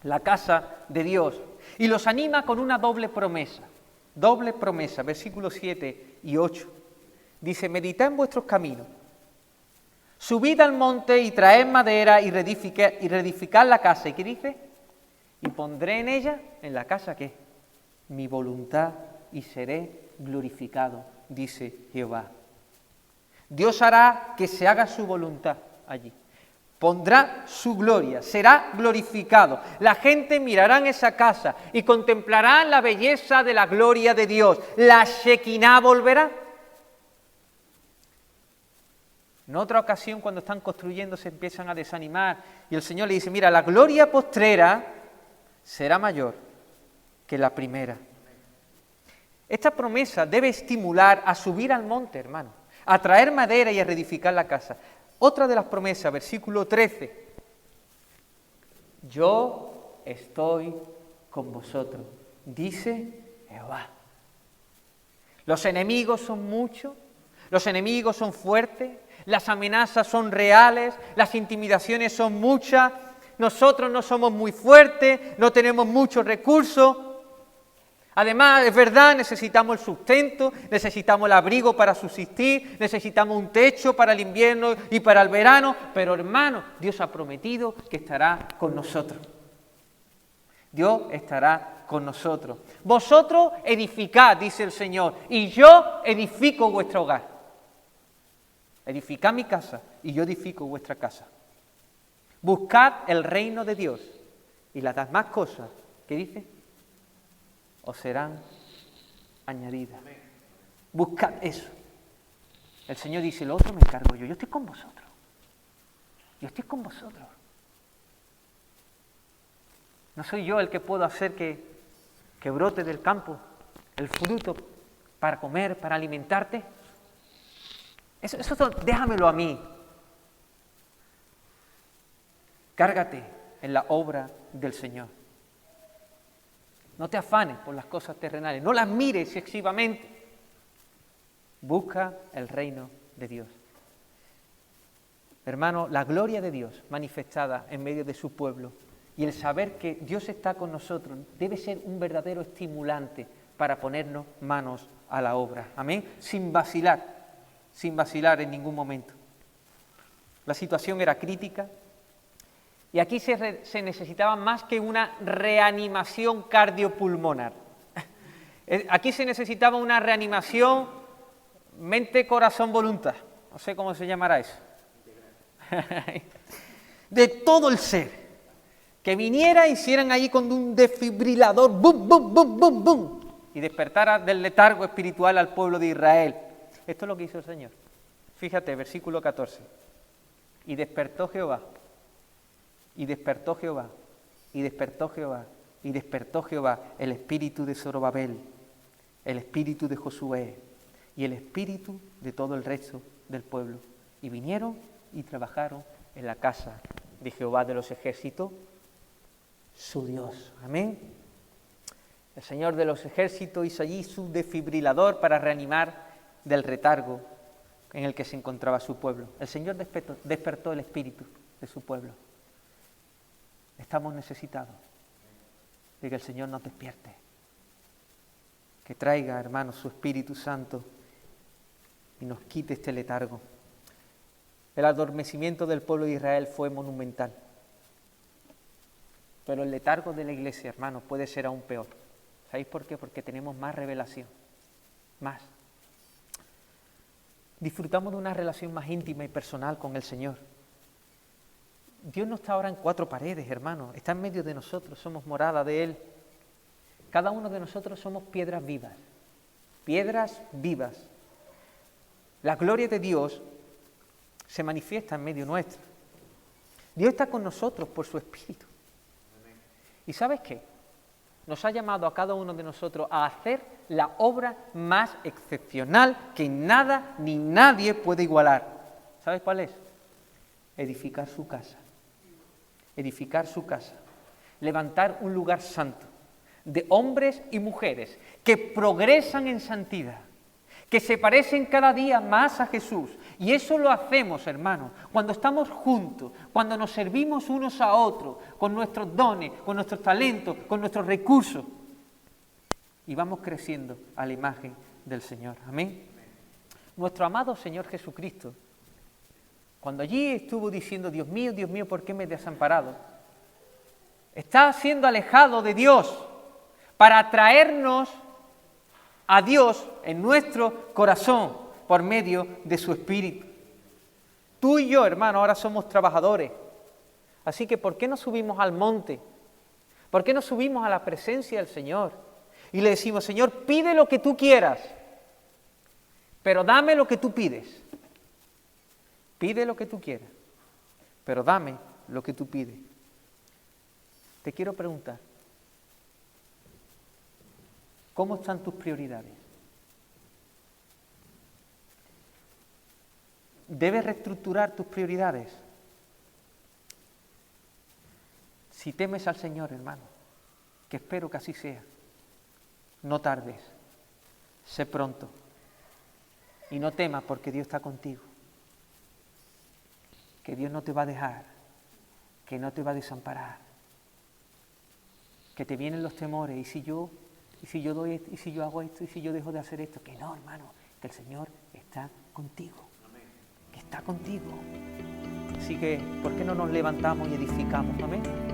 la casa de Dios. Y los anima con una doble promesa, versículos 7 y 8. Dice, meditad en vuestros caminos. Subid al monte y traed madera y reedificad la casa. ¿Y qué dice? Y pondré en ella, en la casa, ¿qué? Mi voluntad y seré glorificado, dice Jehová. Dios hará que se haga su voluntad allí. Pondrá su gloria, será glorificado. La gente mirará en esa casa y contemplará la belleza de la gloria de Dios. La Shekinah volverá. En otra ocasión, cuando están construyendo, se empiezan a desanimar y el Señor le dice, mira, la gloria postrera será mayor que la primera. Esta promesa debe estimular a subir al monte, hermano, a traer madera y a reedificar la casa. Otra de las promesas, versículo 13. Yo estoy con vosotros, dice Jehová. Los enemigos son muchos, los enemigos son fuertes, las amenazas son reales, las intimidaciones son muchas, nosotros no somos muy fuertes, no tenemos muchos recursos. Además, es verdad, necesitamos el sustento, necesitamos el abrigo para subsistir, necesitamos un techo para el invierno y para el verano, pero hermano, Dios ha prometido que estará con nosotros. Dios estará con nosotros. Vosotros edificad, dice el Señor, y yo edifico vuestro hogar. Edificad mi casa y yo edifico vuestra casa. Buscad el reino de Dios y las demás cosas, ¿qué dice? Os serán añadidas. Buscad eso. El Señor dice, lo otro me encargo yo estoy con vosotros. Yo estoy con vosotros. No soy yo el que puedo hacer que brote del campo el fruto para comer, para alimentarte. Eso déjamelo a mí. Cárgate en la obra del Señor. No te afanes por las cosas terrenales, no las mires excesivamente. Busca el reino de Dios. Hermano, la gloria de Dios manifestada en medio de su pueblo y el saber que Dios está con nosotros debe ser un verdadero estimulante para ponernos manos a la obra. Amén. Sin vacilar en ningún momento. La situación era crítica. Y aquí se necesitaba más que una reanimación cardiopulmonar. Aquí se necesitaba una reanimación mente, corazón, voluntad. No sé cómo se llamará eso. De todo el ser. Que viniera, hicieran allí con un desfibrilador, bum, bum, bum, bum, bum. Y despertara del letargo espiritual al pueblo de Israel. Esto es lo que hizo el Señor. Fíjate, versículo 14. Y despertó Jehová. Y despertó Jehová, y despertó Jehová, y despertó Jehová el espíritu de Zorobabel, el espíritu de Josué y el espíritu de todo el resto del pueblo. Y vinieron y trabajaron en la casa de Jehová de los ejércitos, su Dios. Amén. El Señor de los ejércitos hizo allí su desfibrilador para reanimar del letargo en el que se encontraba su pueblo. El Señor despertó el espíritu de su pueblo. Estamos necesitados de que el Señor nos despierte, que traiga, hermanos, su Espíritu Santo y nos quite este letargo. El adormecimiento del pueblo de Israel fue monumental, pero el letargo de la iglesia, hermanos, puede ser aún peor. ¿Sabéis por qué? Porque tenemos más revelación, más. Disfrutamos de una relación más íntima y personal con el Señor. Dios no está ahora en cuatro paredes, hermanos, está en medio de nosotros, somos morada de Él. Cada uno de nosotros somos piedras vivas, piedras vivas. La gloria de Dios se manifiesta en medio nuestro. Dios está con nosotros por su Espíritu. ¿Y sabes qué? Nos ha llamado a cada uno de nosotros a hacer la obra más excepcional que nada ni nadie puede igualar. ¿Sabes cuál es? Edificar su casa. Edificar su casa, levantar un lugar santo de hombres y mujeres que progresan en santidad, que se parecen cada día más a Jesús. Y eso lo hacemos, hermanos, cuando estamos juntos, cuando nos servimos unos a otros, con nuestros dones, con nuestros talentos, con nuestros recursos. Y vamos creciendo a la imagen del Señor. Amén. Nuestro amado Señor Jesucristo, cuando allí estuvo diciendo, Dios mío, ¿por qué me he desamparado? Está siendo alejado de Dios para atraernos a Dios en nuestro corazón por medio de su Espíritu. Tú y yo, hermano, ahora somos trabajadores. Así que, ¿por qué no subimos al monte? ¿Por qué no subimos a la presencia del Señor? Y le decimos, Señor, pide lo que tú quieras, pero dame lo que tú pides. Pide lo que tú quieras, pero dame lo que tú pides. Te quiero preguntar, ¿cómo están tus prioridades? ¿Debes reestructurar tus prioridades? Si temes al Señor, hermano, que espero que así sea, no tardes, sé pronto y no temas porque Dios está contigo, que Dios no te va a dejar, que no te va a desamparar, que te vienen los temores, y si yo doy esto, y si yo hago esto, y si yo dejo de hacer esto, que no, hermano, que el Señor está contigo, que está contigo. Así que, ¿por qué no nos levantamos y edificamos? Amén.